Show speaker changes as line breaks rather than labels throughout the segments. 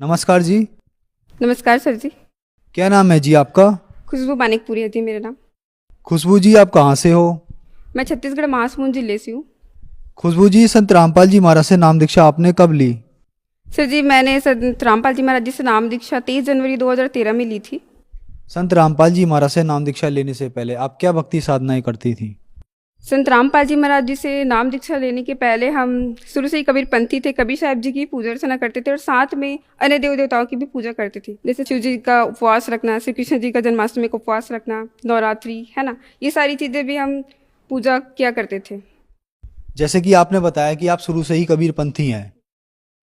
नमस्कार जी।
नमस्कार सर जी।
क्या नाम है जी आपका?
खुशबू मानिकपुरी है जी मेरा नाम।
खुशबू जी, आप कहाँ से हो?
मैं छत्तीसगढ़ महासमुंद जिले से हूँ।
खुशबू जी, संत रामपाल जी महाराज से नाम दीक्षा आपने कब ली?
सर जी, मैंने संत रामपाल जी महाराज जी से नाम दीक्षा 23 जनवरी 2013 में ली थी।
संत रामपाल जी महाराज से नाम दीक्षा लेने से पहले आप क्या भक्ति साधनाएं करती थी?
संत रामपाल जी महाराज जी से नाम दीक्षा लेने के पहले हम शुरू से ही कबीरपंथी थे। कबीर साहब जी की पूजा अर्चना करते थे और साथ में अन्य देव देवताओं की भी पूजा करते थे, जैसे शिव जी का उपवास रखना, श्री कृष्ण जी का जन्माष्टमी का उपवास रखना, नवरात्रि, है ना, ये सारी चीज़ें भी हम पूजा किया करते थे।
जैसे कि आपने बताया कि आप शुरू से ही कबीरपंथी हैं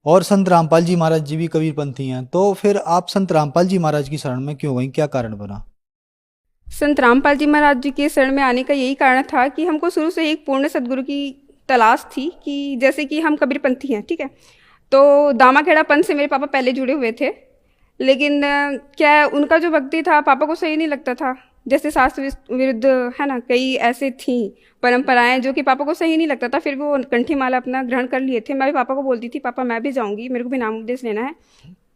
और संत रामपाल जी महाराज जी भी कबीरपंथी हैं, तो फिर आप संत रामपाल जी महाराज की शरण में क्यों गई? क्या कारण बना?
संत रामपाल जी महाराज जी के शरण में आने का यही कारण था कि हमको शुरू से एक पूर्ण सदगुरु की तलाश थी। कि जैसे कि हम कबीरपंथी हैं, ठीक है, तो दामाखेड़ा पंथ से मेरे पापा पहले जुड़े हुए थे, लेकिन क्या उनका जो भक्ति था पापा को सही नहीं लगता था। जैसे शास्त्र विरुद्ध, है ना, कई ऐसे थी परंपराएं जो कि पापा को सही नहीं लगता था, फिर वो कंठी माला अपना ग्रहण कर लिए थे। मैं भी पापा को बोलती थी, पापा मैं भी जाऊंगी, मेरे को भी नाम उपदेश लेना है,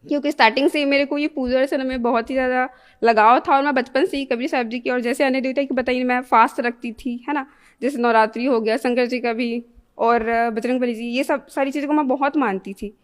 क्योंकि स्टार्टिंग से ही मेरे को ये पूजा अर्चना में बहुत ही ज़्यादा लगाव था और मैं बचपन से ही कबीर साहब जी की, और जैसे अन्य देवता की बताइए, मैं फास्ट रखती थी, है ना, जैसे नवरात्रि हो गया, शंकर जी का भी, और बजरंग बली जी, ये सब सारी चीज़ों को मैं बहुत मानती थी।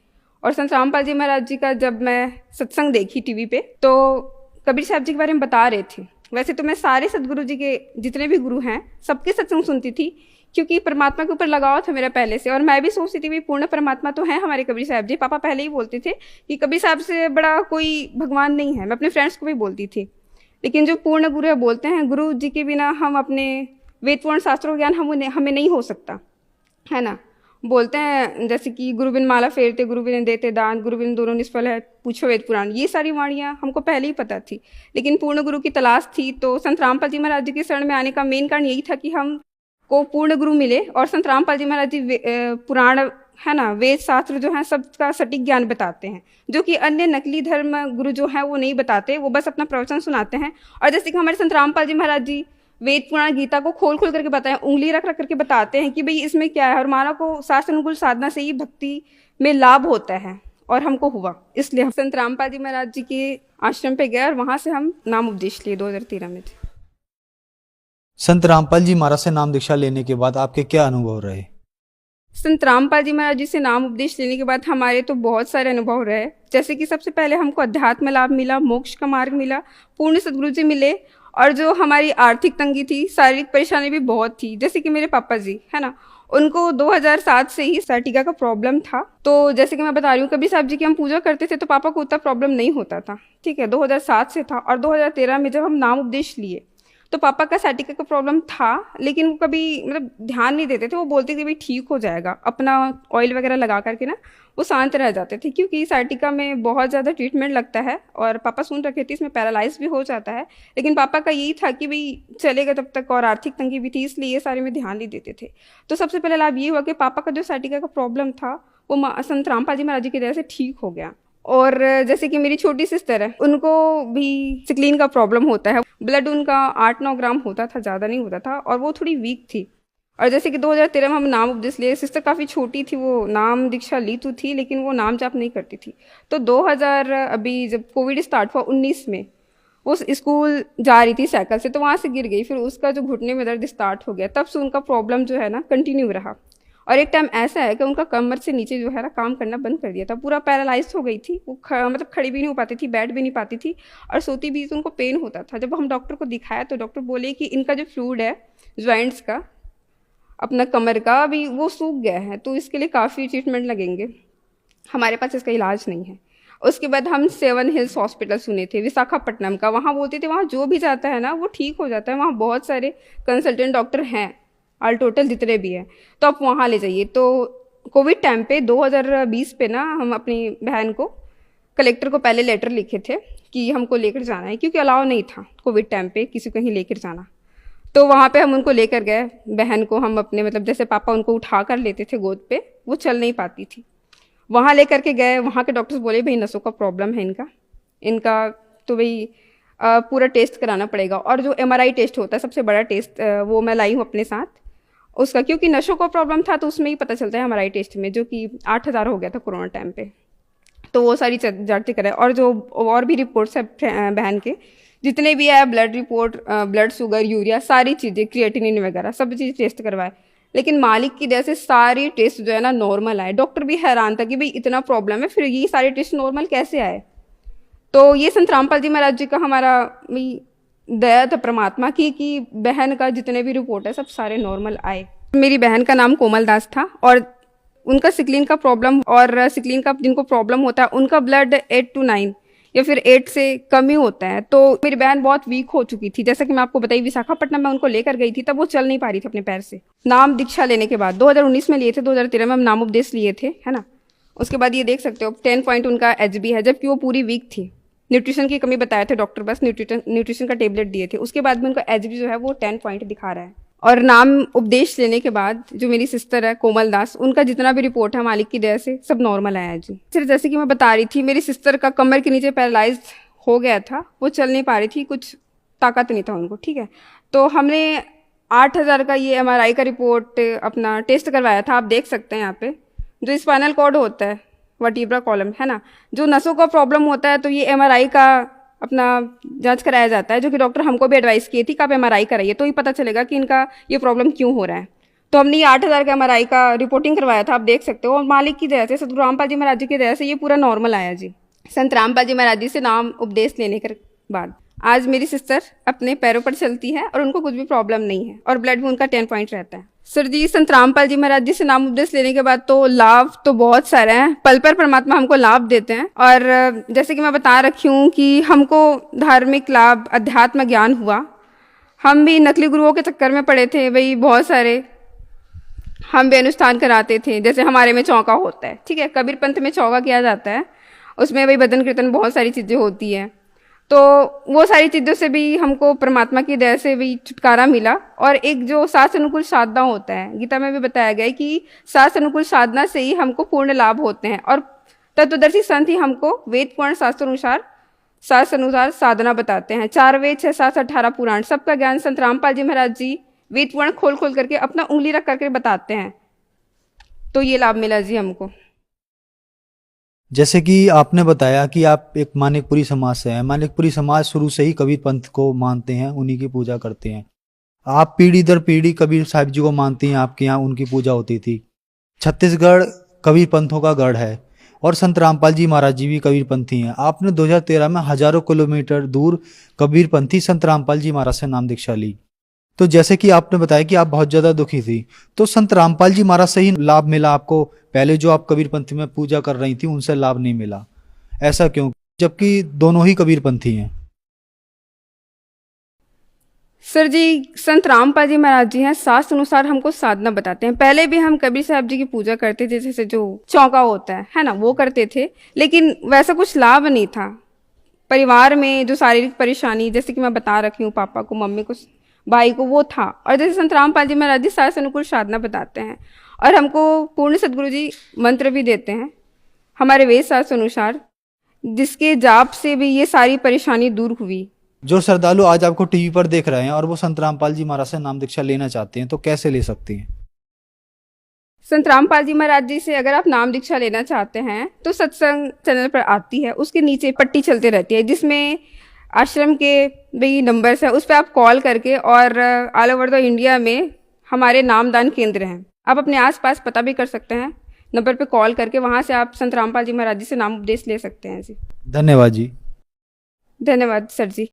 और संत रामपाल जी महाराज जी का जब मैं सत्संग देखी टीवी पे, तो कबीर साहब जी के बारे में बता रहे थे। वैसे तो मैं सारे सदगुरु जी के जितने भी गुरु हैं सबके सत्संग सुनती थी, क्योंकि परमात्मा के ऊपर लगाव था मेरा पहले से, और मैं भी सोचती थी भाई पूर्ण परमात्मा तो है हमारे कबीर साहब जी। पापा पहले ही बोलते थे कि कबीर साहब से बड़ा कोई भगवान नहीं है। मैं अपने फ्रेंड्स को भी बोलती थी, लेकिन जो पूर्ण गुरु है बोलते हैं, गुरु जी के बिना हम अपने वेदपूर्ण शास्त्रों ज्ञान हमें नहीं हो सकता, है ना। बोलते हैं जैसे कि गुरु बिन माला फेरते, गुरु बिन देते दान, गुरु बिन दोनों निष्फल है, पूछो वेद पुराण, ये सारी वाणियाँ हमको पहले ही पता थी, लेकिन पूर्ण गुरु की तलाश थी। तो संत रामपाल जी महाराज जी के शरण में आने का मेन कारण यही था कि हम को पूर्ण गुरु मिले, और संत रामपाल जी महाराज जी पुराण, है ना, वेद शास्त्र जो है सबका सटीक ज्ञान बताते हैं, जो कि अन्य नकली धर्म गुरु जो है वो नहीं बताते, वो बस अपना प्रवचन सुनाते हैं। और जैसे कि हमारे संत रामपाल जी महाराज जी वेद पुराण गीता को खोल खोल करके बताएं, उंगली रख रख करके बताते हैं कि भाई इसमें क्या है, और मानव को शास्त्र अनुकूल साधना से ही भक्ति में लाभ होता है, और हमको हुआ। इसलिए हम संत रामपाल जी महाराज जी के आश्रम पे गए और वहां से हम नाम उपदेश लिए 2013 में थे।
संत रामपाल जी महाराज से नाम दीक्षा लेने के बाद आपके क्या अनुभव रहे?
संत रामपाल जी महाराज जी से नाम उपदेश लेने के बाद हमारे तो बहुत सारे अनुभव रहे। जैसे कि सबसे पहले हमको अध्यात्म लाभ मिला, मोक्ष का मार्ग मिला, पूर्ण सदगुरु जी मिले, और जो हमारी आर्थिक तंगी थी, शारीरिक परेशानी भी बहुत थी। जैसे कि मेरे पापा जी, है ना, उनको 2007 से ही साइटिका का प्रॉब्लम था। तो जैसे कि मैं बता रही हूँ, कबीर साहब जी की हम पूजा करते थे तो पापा को उतना प्रॉब्लम नहीं होता था, ठीक है, 2007 से था। और 2013 में जब हम नाम उपदेश लिए तो पापा का साइटिका का प्रॉब्लम था, लेकिन वो कभी मतलब ध्यान नहीं देते थे। वो बोलते थे भाई ठीक हो जाएगा, अपना ऑयल वगैरह लगा करके ना वो शांत रह जाते थे, क्योंकि साइटिका में बहुत ज़्यादा ट्रीटमेंट लगता है, और पापा सुन रखे थे इसमें पैरालाइज भी हो जाता है। लेकिन पापा का यही था कि भाई चलेगा तब तक, और आर्थिक तंगी भी थी, इसलिए ये सारे में ध्यान नहीं देते थे। तो सबसे पहले लाभ ये हुआ कि पापा का जो साइटिका का प्रॉब्लम था वो संत रामपाल जी महाराज जी की दया से ठीक हो गया। और जैसे कि मेरी छोटी सिस्टर है, उनको भी सिकलीन का प्रॉब्लम होता है। ब्लड उनका 8-9 ग्राम होता था, ज़्यादा नहीं होता था, और वो थोड़ी वीक थी। और जैसे कि 2013 में हम नाम उपदेश लिए, सिस्टर काफ़ी छोटी थी, वो नाम दीक्षा ली तो थी, लेकिन वो नाम जाप नहीं करती थी। तो 2000 अभी जब कोविड स्टार्ट हुआ 19 में, वो स्कूल जा रही थी साइकिल से, तो वहाँ से गिर गई, फिर उसका जो घुटने में दर्द स्टार्ट हो गया। तब से उनका प्रॉब्लम जो है ना कंटिन्यू रहा, और एक टाइम ऐसा है कि उनका कमर से नीचे जो है ना काम करना बंद कर दिया था, पूरा पैरालाइज हो गई थी वो, मतलब खड़ी भी नहीं हो पाती थी, बैठ भी नहीं पाती थी, और सोती भी तो उनको पेन होता था। जब हम डॉक्टर को दिखाया तो डॉक्टर बोले कि इनका जो फ्लूइड है जॉइंट्स का, अपना कमर का, अभी वो सूख गया है, तो इसके लिए काफ़ी ट्रीटमेंट लगेंगे, हमारे पास इसका इलाज नहीं है। उसके बाद हम 7 हिल्स हॉस्पिटल सुने थे विशाखापट्टनम का, वहाँ बोलते थे वहाँ जो भी जाता है ना वो ठीक हो जाता है, वहाँ बहुत सारे कंसल्टेंट डॉक्टर हैं, ऑल टोटल जितने भी हैं, तो आप वहाँ ले जाइए। तो कोविड टाइम पे 2020 पे ना हम अपनी बहन को, कलेक्टर को पहले लेटर लिखे थे कि हमको लेकर जाना है, क्योंकि अलाउ नहीं था कोविड टाइम पे किसी को कहीं लेकर जाना। तो वहाँ पे हम उनको लेकर गए, बहन को हम अपने, मतलब जैसे पापा उनको उठा कर लेते थे गोद पे, वो चल नहीं पाती थी, वहाँ लेकर के गए। वहाँ के डॉक्टर्स बोले भाई नसों का प्रॉब्लम है इनका तो भाई पूरा टेस्ट कराना पड़ेगा। और जो MRI टेस्ट होता है सबसे बड़ा टेस्ट, वो मैं लाई हूँ अपने साथ उसका, क्योंकि नशों का प्रॉब्लम था तो उसमें ही पता चलता है MRI टेस्ट में, जो कि 8,000 हो गया था कोरोना टाइम पे। तो वो सारी जांचें कराए, और जो और भी रिपोर्ट्स है बहन के, जितने भी है blood report, blood sugar, urea, सारी चीज़ें, क्रिएटिनिन वगैरह सब चीज़ टेस्ट करवाए। लेकिन मालिक की वजह से सारी टेस्ट जो है ना नॉर्मल आए। डॉक्टर भी हैरान था कि भाई इतना प्रॉब्लम है, फिर ये सारे टेस्ट नॉर्मल कैसे आए। तो ये संत रामपाल जी महाराज जी का हमारा दया था परमात्मा की कि बहन का जितने भी रिपोर्ट है सब सारे नॉर्मल आए। मेरी बहन का नाम कोमल दास था, और उनका सिकलिन का प्रॉब्लम, और सिकलिन का जिनको प्रॉब्लम होता है उनका ब्लड 8 to 9 या फिर 8 से कम ही होता है। तो मेरी बहन बहुत वीक हो चुकी थी, जैसा कि मैं आपको बताई, विशाखापट्टनम में उनको लेकर गई थी, तब वो चल नहीं पा रही थी अपने पैर से। नाम दीक्षा लेने के बाद 2019 में लिए थे, 2013 में हम नाम उपदेश लिए थे, है ना। उसके बाद ये देख सकते हो 10 पॉइंट उनका HB है, जबकि वो पूरी वीक थी। न्यूट्रिशन की कमी बताए थे डॉक्टर, बस न्यूट्रिशन का टेबलेट दिए थे। उसके बाद में उनका HB जो है वो 10 पॉइंट दिखा रहा है। और नाम उपदेश लेने के बाद जो मेरी सिस्टर है कोमल दास, उनका जितना भी रिपोर्ट है मालिक की दया से सब नॉर्मल आया जी। सिर्फ जैसे कि मैं बता रही थी, मेरी सिस्टर का कमर के नीचे पैरालाइज हो गया था, वो चल नहीं पा रही थी, कुछ ताकत नहीं था उनको, ठीक है। तो हमने 8,000 का ये MRI का रिपोर्ट अपना टेस्ट करवाया था। आप देख सकते हैं यहाँ पे जो स्पाइनल कॉर्ड होता है, वर्टिब्रा कॉलम, है ना, जो नसों का प्रॉब्लम होता है, तो ये MRI का अपना जांच कराया जाता है, जो कि डॉक्टर हमको भी एडवाइस की थी कि आप MRI कराइए, तो ही पता चलेगा कि इनका ये प्रॉब्लम क्यों हो रहा है। तो हमने ये 8,000 का MRI का रिपोर्टिंग करवाया था, आप देख सकते हो। और मालिक की दया से, सतगुरु रामपाल जी महाराज जी की दया से ये पूरा नॉर्मल आया जी। संत रामपाल जी महाराज जी से नाम उपदेश लेने के बाद आज मेरी सिस्टर अपने पैरों पर चलती है और उनको कुछ भी प्रॉब्लम नहीं है, और ब्लड भी उनका 10 पॉइंट रहता है। सर जी, संत रामपाल जी महाराज जी से नाम उपदेश लेने के बाद तो लाभ तो बहुत सारे हैं, पल पर परमात्मा हमको लाभ देते हैं। और जैसे कि मैं बता रखी हूँ कि हमको धार्मिक लाभ, अध्यात्म ज्ञान हुआ। हम भी नकली गुरुओं के चक्कर में पड़े थे भाई, बहुत सारे हम भी अनुष्ठान कराते थे। जैसे हमारे में चौका होता है, ठीक है, कबीर पंथ में चौका किया जाता है, उसमें भाई भजन कीर्तन बहुत सारी चीज़ें होती हैं। तो वो सारी चीज़ों से भी हमको परमात्मा की दया से भी छुटकारा मिला। और एक जो शास्त्र अनुकूल साधना होता है, गीता में भी बताया गया है कि शास्त्र अनुकूल साधना से ही हमको पूर्ण लाभ होते हैं, और तत्वदर्शी संत ही हमको वेद पुराण शास्त्र अनुसार साधना बताते हैं। 4 वेद, 6 शास्त्र, 18 पुराण, सबका ज्ञान संत रामपाल जी महाराज जी वेद पुराण खोल खोल करके अपना उंगली रख करके बताते हैं। तो ये लाभ मिला जी हमको।
जैसे कि आपने बताया कि आप एक मानिकपुरी समाज से हैं। मानिकपुरी समाज शुरू से ही कबीर पंथ को मानते हैं, उन्हीं की पूजा करते हैं। आप पीढ़ी दर पीढ़ी कबीर साहिब जी को मानती हैं, आपके यहाँ उनकी पूजा होती थी। छत्तीसगढ़ कबीर पंथों का गढ़ है, और संत रामपाल जी महाराज जी भी कबीर पंथी हैं। आपने 2013 में हजारों किलोमीटर दूर कबीर पंथी संत रामपाल जी महाराज से नाम दीक्षा ली। तो जैसे कि आपने बताया कि आप बहुत ज़्यादा दुखी थी, तो संत रामपाल जी महाराज से ही लाभ मिला आपको? पहले जो आप कबीर पंथी में पूजा कर रही थी उनसे लाभ नहीं मिला, ऐसा क्यों, जबकि दोनों ही कबीर पंथी हैं?
सर जी, संत रामपाल जी महाराज जी हैं, शास्त्र अनुसार हमको साधना बताते हैं। पहले भी हम कबीर साहब जी की पूजा करते थे, जैसे जो चौका होता है ना, वो करते थे, लेकिन वैसा कुछ लाभ नहीं था। परिवार में जो शारीरिक परेशानी, जैसे कि मैं बता रखी हूँ, पापा को, मम्मी को, भाई को, वो था। और जैसे संत रामपाल जी महाराज जी शास्त्र अनुकूल साधना बताते हैं, और हमको पूर्ण सदगुरु जी मंत्र भी देते हैं हमारे वेद शास्त्र अनुसार, जिसके जाप से भी ये सारी परेशानी दूर हुई।
जो श्रद्धालु आज आपको टीवी पर देख रहे हैं और वो संत रामपाल जी महाराज से नाम दीक्षा लेना चाहते हैं, तो कैसे ले सकती हैं?
संत रामपाल जी महाराज जी से अगर आप नाम दीक्षा लेना चाहते हैं तो सत्संग चैनल पर आती है, उसके नीचे पट्टी चलती रहती है जिसमें आश्रम के भी नंबर्स है, उस पर आप कॉल करके, और ऑल ओवर द इंडिया में हमारे नामदान केंद्र हैं, आप अपने आसपास पता भी कर सकते हैं नंबर पे कॉल करके, वहाँ से आप संत रामपाल जी महाराज जी से नाम उपदेश ले सकते हैं जी।
धन्यवाद जी।
धन्यवाद सर जी।